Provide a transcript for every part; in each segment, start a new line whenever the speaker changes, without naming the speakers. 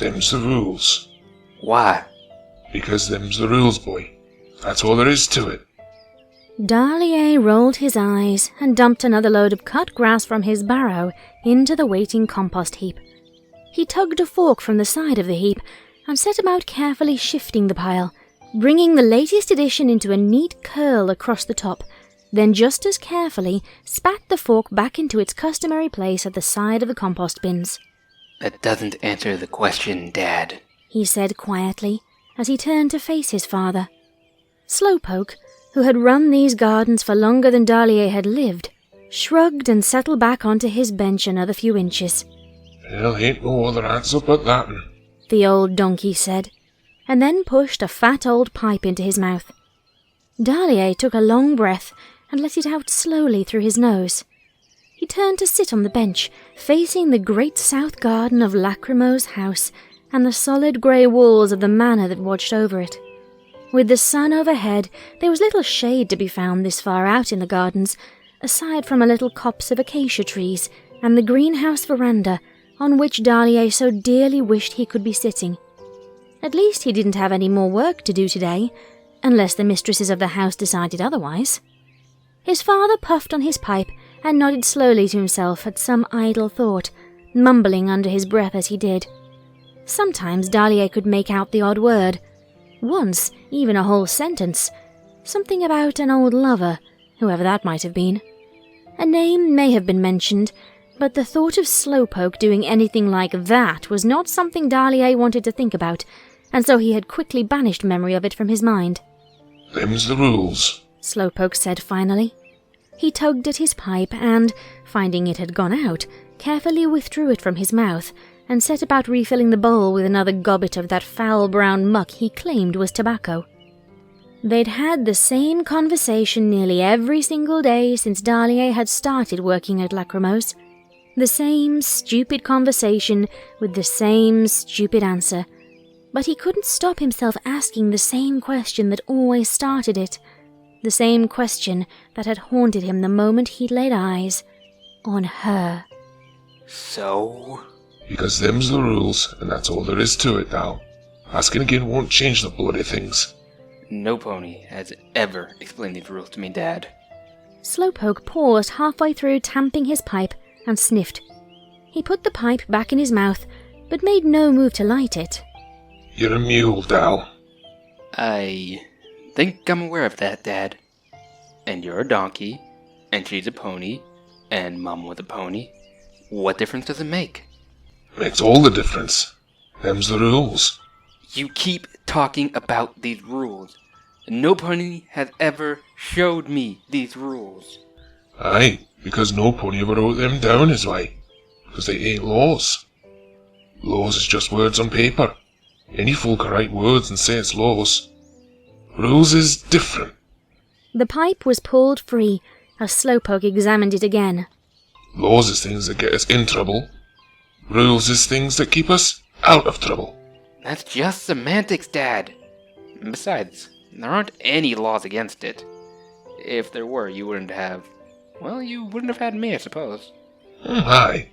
Them's the rules.
Why?
Because them's the rules, boy. That's all there is to it.
Dalier rolled his eyes and dumped another load of cut grass from his barrow into the waiting compost heap. He tugged a fork from the side of the heap and set about carefully shifting the pile, bringing the latest addition into a neat curl across the top, then just as carefully spat the fork back into its customary place at the side of the compost bins.
That doesn't answer the question, Dad,
he said quietly as he turned to face his father. Slowpoke, who had run these gardens for longer than Dalier had lived, shrugged and settled back onto his bench another few inches.
Well, ain't no other answer but that,
the old donkey said, and then pushed a fat old pipe into his mouth. Dalier took a long breath and let it out slowly through his nose. He turned to sit on the bench, facing the great south garden of Lacrimo's house and the solid grey walls of the manor that watched over it. With the sun overhead, there was little shade to be found this far out in the gardens, aside from a little copse of acacia trees and the greenhouse veranda on which Dalier so dearly wished he could be sitting. At least he didn't have any more work to do today, unless the mistresses of the house decided otherwise. His father puffed on his pipe and nodded slowly to himself at some idle thought, mumbling under his breath as he did. Sometimes Dalier could make out the odd word. Once, even a whole sentence. Something about an old lover, whoever that might have been. A name may have been mentioned, but the thought of Slowpoke doing anything like that was not something Dalier wanted to think about, and so he had quickly banished memory of it from his mind.
Them's the rules,
Slowpoke said finally. He tugged at his pipe and, finding it had gone out, carefully withdrew it from his mouth and set about refilling the bowl with another gobbet of that foul brown muck he claimed was tobacco. They'd had the same conversation nearly every single day since Dalier had started working at Lacrimo's. The same stupid conversation with the same stupid answer. But he couldn't stop himself asking the same question that always started it. The same question that had haunted him the moment he'd laid eyes on her.
So?
Because them's the rules, and that's all there is to it, Dal. Asking again won't change the bloody things.
No pony has ever explained these rules to me, Dad.
Slowpoke paused halfway through tamping his pipe and sniffed. He put the pipe back in his mouth, but made no move to light it.
You're a mule, Dal.
I think I'm aware of that, Dad. And you're a donkey, and she's a pony, and Mum was a pony. What difference does it make?
Makes all the difference. Them's the rules.
You keep talking about these rules. No pony has ever showed me these rules.
Aye, because no pony ever wrote them down is why. Because they ain't laws. Laws is just words on paper. Any fool can write words and say it's laws. Rules is different.
The pipe was pulled free as Slowpoke examined it again.
Laws is things that get us in trouble. Rules is things that keep us out of trouble.
That's just semantics, Dad. Besides, there aren't any laws against it. If there were, you wouldn't have had me, I suppose.
Aye.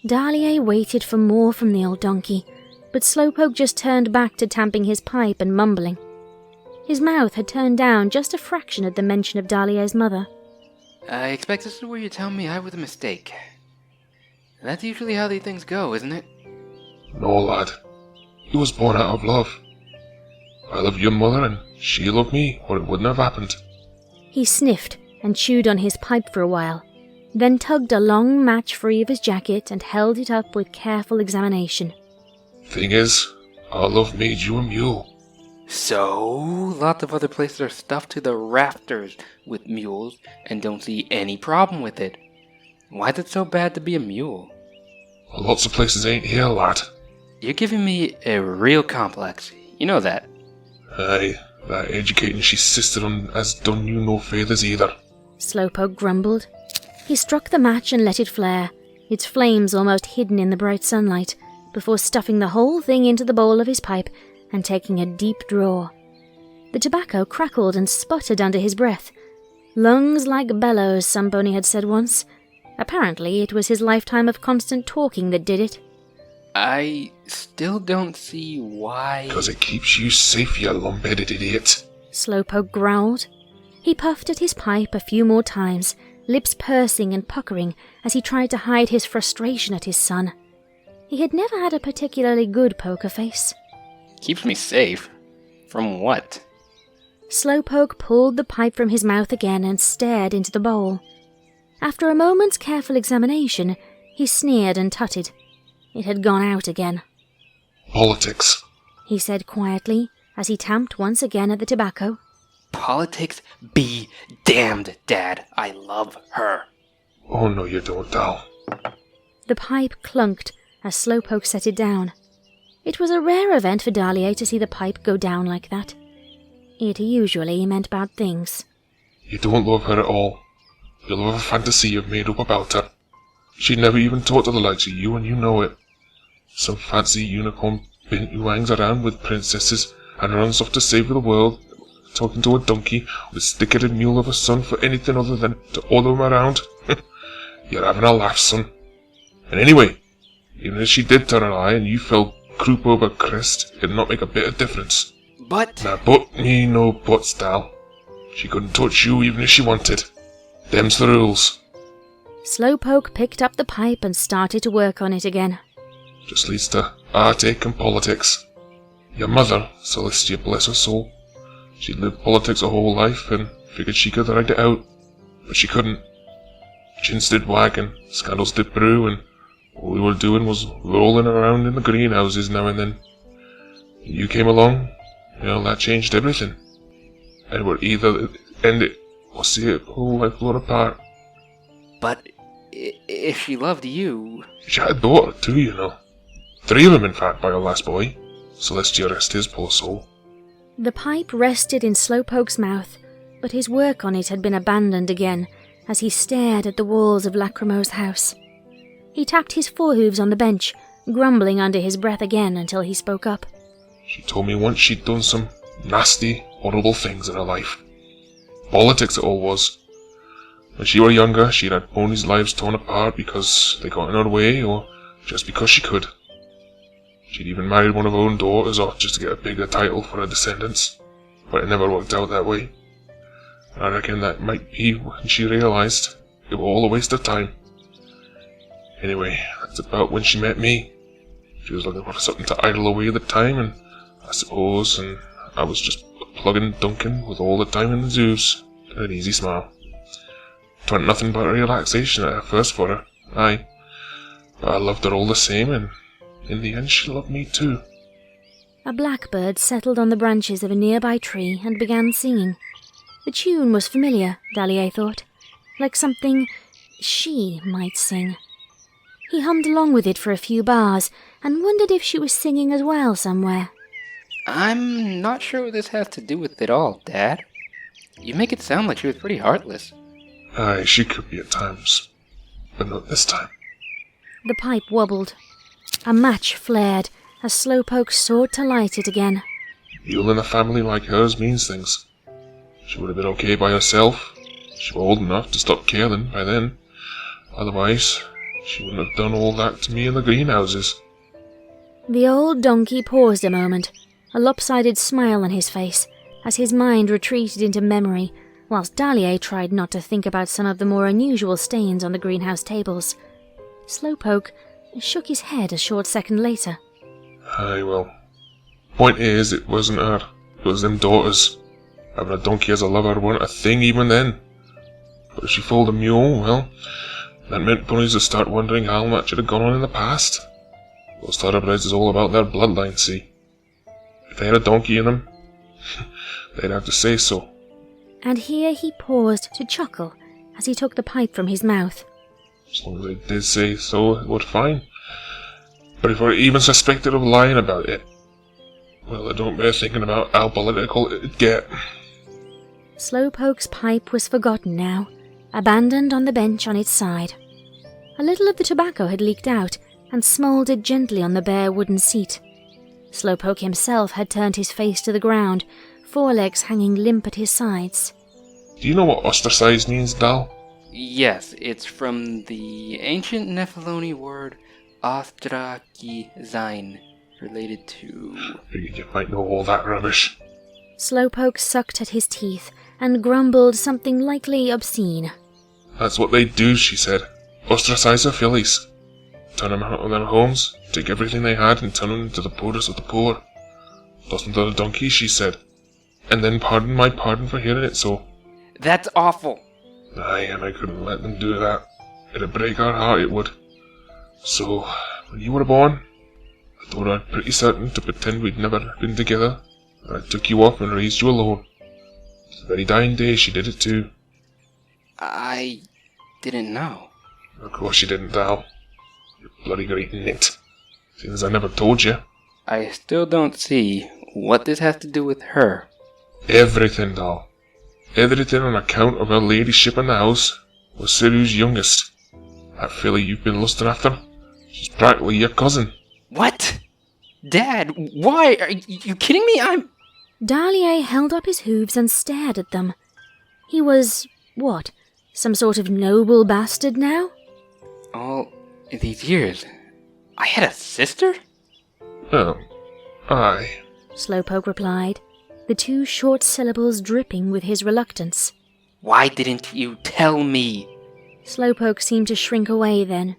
Dalier waited for more from the old donkey, but Slowpoke just turned back to tamping his pipe and mumbling. His mouth had turned down just a fraction at the mention of Dalier's mother.
I expect this is where you tell me I was a mistake. That's usually how these things go, isn't it?
No, lad. You was born out of love. I loved your mother and she loved me, or it wouldn't have happened.
He sniffed and chewed on his pipe for a while, then tugged a long match free of his jacket and held it up with careful examination.
Thing is, our love made you a mule.
So, lots of other places are stuffed to the rafters with mules and don't see any problem with it. Why is it so bad to be a mule?
Well, lots of places ain't here, lad.
You're giving me a real complex. You know that.
Aye, that educating she's sister has done you no favours either.
Slowpoke grumbled. He struck the match and let it flare, its flames almost hidden in the bright sunlight, before stuffing the whole thing into the bowl of his pipe and taking a deep draw. The tobacco crackled and sputtered under his breath. Lungs like bellows, some pony had said once. Apparently it was his lifetime of constant talking that did it.
I still don't see why...
Because it keeps you safe, you lump-headed idiot.
Slowpoke growled. He puffed at his pipe a few more times, lips pursing and puckering as he tried to hide his frustration at his son. He had never had a particularly good poker face.
Keeps me safe? From what?
Slowpoke pulled the pipe from his mouth again and stared into the bowl. After a moment's careful examination, he sneered and tutted. It had gone out again.
Politics,
he said quietly as he tamped once again at the tobacco.
Politics be damned, Dad. I love her.
Oh no you don't, Dal.
The pipe clunked as Slowpoke set it down. It was a rare event for Dalier to see the pipe go down like that. It usually meant bad things.
You don't love her at all. You love a fantasy you've made up about her. She'd never even talk to the likes of you, and you know it. Some fancy unicorn bint who hangs around with princesses and runs off to save the world, talking to a donkey with a stick-headed mule of a son for anything other than to order him around. You're having a laugh, son. And anyway, even if she did turn an eye and you fell croup over crest, it'd not make a bit of difference.
But...
Now, but me no buts, Dal. She couldn't touch you even if she wanted. Them's the rules.
Slowpoke picked up the pipe and started to work on it again.
Just leads to heartache and politics. Your mother, Celestia bless her soul, she'd lived politics her whole life and figured she could ride it out. But she couldn't. Chins did wag and scandals did brew, and all we were doing was rolling around in the greenhouses now and then. And you came along, that changed everything. And we're either end it or see it whole life blown apart.
But if she loved you...
She had a daughter too, 3 of them, in fact, by her last boy. Celestia rest his poor soul.
The pipe rested in Slowpoke's mouth, but his work on it had been abandoned again as he stared at the walls of Lacrimo's house. He tapped his forehooves on the bench, grumbling under his breath again until he spoke up.
She told me once she'd done some nasty, horrible things in her life. Politics it all was. When she were younger, she'd had ponies' lives torn apart because they got in her way, or just because she could. She'd even married one of her own daughters off just to get a bigger title for her descendants, but it never worked out that way. And I reckon that might be when she realised it was all a waste of time. Anyway, that's about when she met me. She was looking for something to idle away the time, and I suppose, and I was just plugging Duncan with all the time in the zoos, and an easy smile. 'Twant nothing but a relaxation at first for her, aye, but I loved her all the same, and in the end she loved me too.
A blackbird settled on the branches of a nearby tree and began singing. The tune was familiar, Dalier thought, like something she might sing. He hummed along with it for a few bars and wondered if she was singing as well somewhere.
I'm not sure what this has to do with it all, Dad. You make it sound like she was pretty heartless.
Aye, she could be at times, but not this time.
The pipe wobbled. A match flared as Slowpoke sought to light it again.
Mule in a family like hers means things. She would have been okay by herself. She was old enough to stop caring by then. Otherwise, she wouldn't have done all that to me in the greenhouses.
The old donkey paused a moment, a lopsided smile on his face, as his mind retreated into memory, whilst Dalier tried not to think about some of the more unusual stains on the greenhouse tables. Slowpoke shook his head a short second later.
Aye, well, point is, it wasn't her. It was them daughters. Having a donkey as a lover weren't a thing even then. But if she foaled a mule, well, that meant ponies would start wondering how much it had gone on in the past. Those thoroughbreds is all about their bloodline, see. If they had a donkey in them, they'd have to say so.
And here he paused to chuckle as he took the pipe from his mouth.
As long as they did say so, it was fine. But if we're even suspected of lying about it, well, I don't bear thinking about how political it'd get.
Slowpoke's pipe was forgotten now, abandoned on the bench on its side. A little of the tobacco had leaked out and smouldered gently on the bare wooden seat. Slowpoke himself had turned his face to the ground, forelegs hanging limp at his sides.
Do you know what ostracized means, Dal?
Yes, it's from the ancient Nephaloni word Ostraki sein, related to...
Figured you might know all that rubbish.
Slowpoke sucked at his teeth and grumbled something likely obscene.
That's what they do, she said. Ostracize their fillies. Turn them out of their homes, take everything they had and turn them into the poorest of the poor. Lost into the donkey, she said. And then pardon my pardon for hearing it so.
That's awful.
Aye, and I couldn't let them do that. It'd break our heart, it would. So, when you were born, I thought I'd pretty certain to pretend we'd never been together. And I took you up and raised you alone. The very dying day she did it too.
I didn't know.
Of course you didn't, Dal. You bloody great nit. Seeing as I never told you.
I still don't see what this has to do with her.
Everything, Dal. Everything on account of her ladyship in the house was Siru's youngest. That filly you've been lusting after, she's practically your cousin.
What? Dad, why? Are you kidding me?
Dalier held up his hooves and stared at them. He was, what, some sort of noble bastard now?
All these years, I had a sister?
Oh, aye.
Slowpoke replied, the two short syllables dripping with his reluctance.
Why didn't you tell me?
Slowpoke seemed to shrink away then,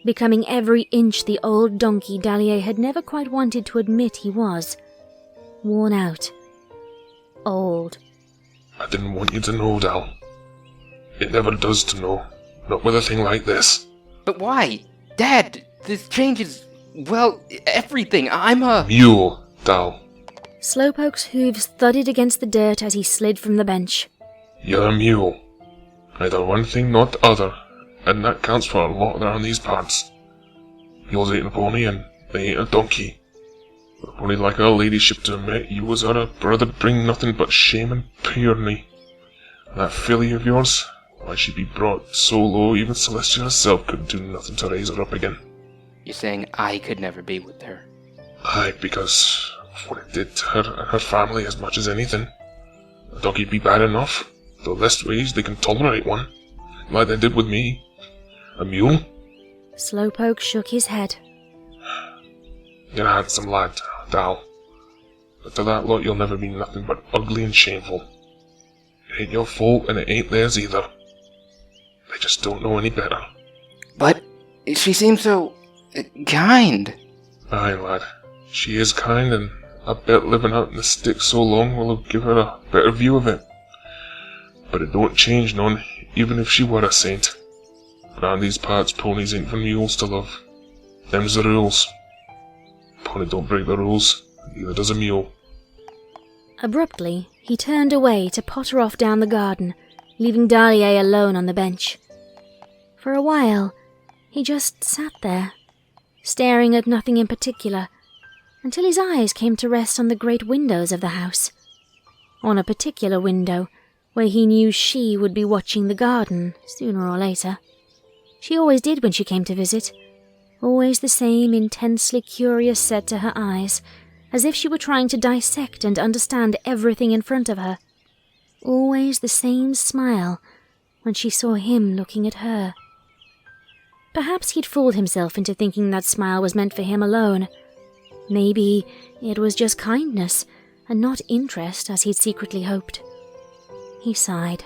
becoming every inch the old donkey Dalier had never quite wanted to admit he was. Worn out. Old.
I didn't want you to know, Dal. It never does to know. Not with a thing like this.
But why? Dad, this changes, well, everything. I'm a...
Mule, Dal.
Slowpoke's hooves thudded against the dirt as he slid from the bench.
You're a mule. Neither one thing nor the other, and that counts for a lot around these parts. Mules ain't a pony, and they ain't a donkey. For a pony like her ladyship to admit you was her brother bring nothing but shame and tyranny. And that filly of yours, why she'd be brought so low even Celestia herself couldn't do nothing to raise her up again.
You're saying I could never be with her?
Aye, because of what it did to her and her family as much as anything. A donkey'd be bad enough, though leastways they can tolerate one, like they did with me. A mule?
Slowpoke shook his head.
You're a handsome lad, Dal. But to that lot you'll never be nothing but ugly and shameful. It ain't your fault, and it ain't theirs either. They just don't know any better.
But she seems so... kind.
Aye, lad. She is kind, and I bet living out in the sticks so long will give her a better view of it. But it don't change none, even if she were a saint. Around these parts, ponies ain't for mules to love. Them's the rules. Pony don't break the rules, neither does a mule.
Abruptly, he turned away to potter off down the garden, leaving Dalier alone on the bench. For a while, he just sat there, staring at nothing in particular, until his eyes came to rest on the great windows of the house. On a particular window, where he knew she would be watching the garden, sooner or later. She always did when she came to visit. Always the same intensely curious set to her eyes, as if she were trying to dissect and understand everything in front of her. Always the same smile when she saw him looking at her. Perhaps he'd fooled himself into thinking that smile was meant for him alone. Maybe it was just kindness, and not interest as he'd secretly hoped. He sighed.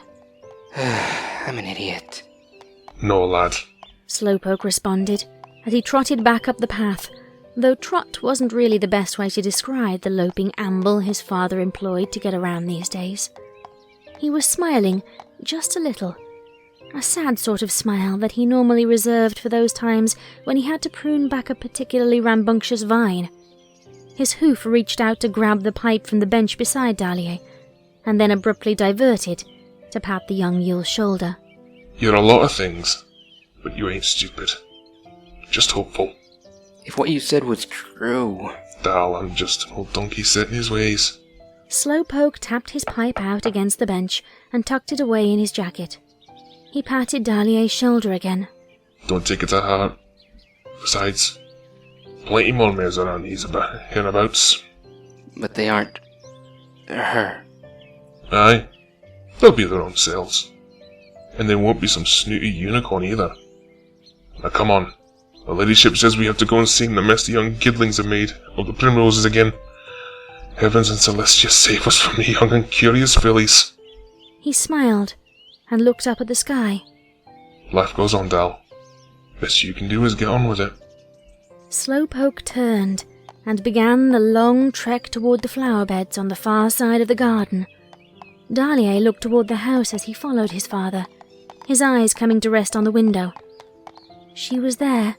I'm an idiot.
No, lad.
Slowpoke responded, as he trotted back up the path, though trot wasn't really the best way to describe the loping amble his father employed to get around these days. He was smiling, just a little. A sad sort of smile that he normally reserved for those times when he had to prune back a particularly rambunctious vine. His hoof reached out to grab the pipe from the bench beside Dalier, and then abruptly diverted to pat the young mule's shoulder.
You're a lot of things, but you ain't stupid. Just hopeful.
If what you said was true...
Dal, I'm just an old donkey set in his ways.
Slowpoke tapped his pipe out against the bench and tucked it away in his jacket. He patted Dalier's shoulder again.
Don't take it to heart. Besides, plenty more mares around these hereabouts.
But they aren't... her.
Aye, they'll be their own selves. And they won't be some snooty unicorn either. Now come on, Her ladyship says we have to go and sing the mess the young gidlings have made of the primroses again. Heavens and Celestia save us from the young and curious fillies.
He smiled and looked up at the sky.
Life goes on, Dal. Best you can do is get on with it.
Slowpoke turned and began the long trek toward the flower beds on the far side of the garden. Dalier looked toward the house as he followed his father, his eyes coming to rest on the window. She was there,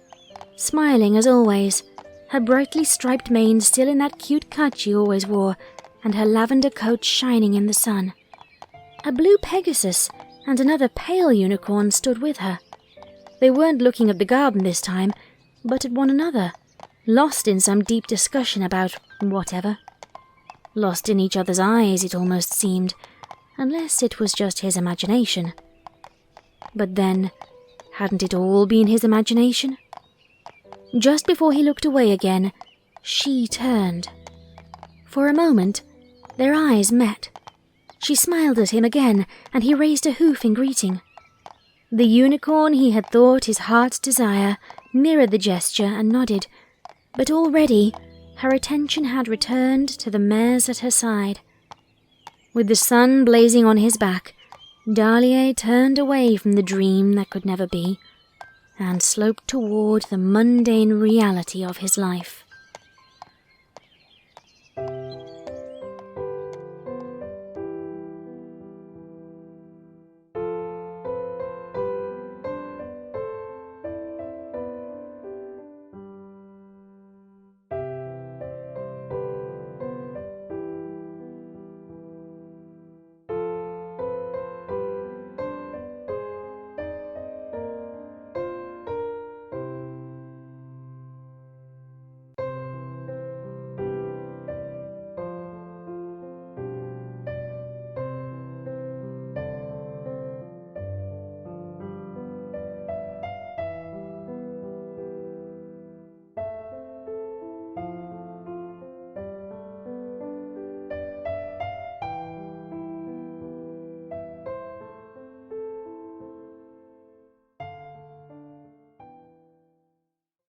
smiling as always, her brightly striped mane still in that cute cut she always wore, and her lavender coat shining in the sun. A blue Pegasus and another pale unicorn stood with her. They weren't looking at the garden this time, but at one another, lost in some deep discussion about whatever. Lost in each other's eyes, it almost seemed, unless it was just his imagination. But then, hadn't it all been his imagination? Just before he looked away again, she turned. For a moment, their eyes met. She smiled at him again, and he raised a hoof in greeting. The unicorn he had thought his heart's desire mirrored the gesture and nodded, but already her attention had returned to the mares at her side. With the sun blazing on his back, Dalier turned away from the dream that could never be, and sloped toward the mundane reality of his life.